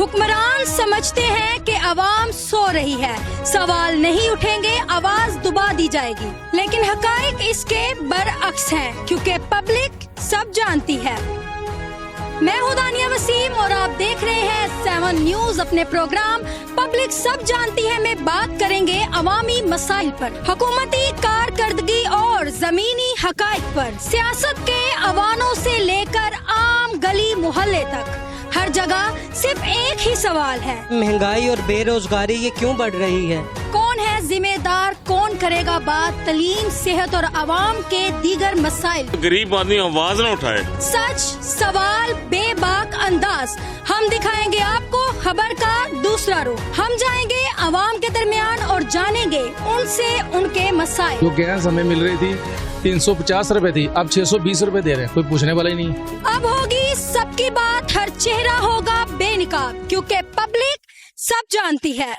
حکمران سمجھتے ہیں کہ عوام سو رہی ہے، سوال نہیں اٹھیں گے، آواز دبا دی جائے گی، لیکن حقائق اس کے برعکس ہیں کیونکہ پبلک سب جانتی ہے۔ میں ہوں دانیہ وسیم اور آپ دیکھ رہے ہیں 7 نیوز۔ اپنے پروگرام پبلک سب جانتی ہے میں بات کریں گے عوامی مسائل پر، حکومتی کارکردگی اور زمینی حقائق پر، سیاست کے ایوانوں سے لے کر عام گلی محلے تک، ہر جگہ صرف ایک ہی سوال ہے، مہنگائی اور بے روزگاری یہ کیوں بڑھ رہی ہے؟ کون ہے ذمہ دار، کون کرے گا بات تعلیم، صحت اور عوام کے دیگر مسائل؟ غریب آدمی آواز نہ اٹھائے۔ سچ، سوال، بے باک انداز، ہم دکھائیں گے آپ کو خبر کا دوسرا رخ۔ ہم جائیں گے عوام کے درمیان اور جانیں گے ان سے ان کے مسائل۔ جو گیس ہمیں مل رہی تھی 350 روپے تھی، اب 620 روپے دے رہے ہیں، کوئی پوچھنے والا ہی نہیں۔ اب ہوگی سب کی بات، ہر چہرہ ہوگا بے نقاب، کیونکہ پبلک سب جانتی ہے۔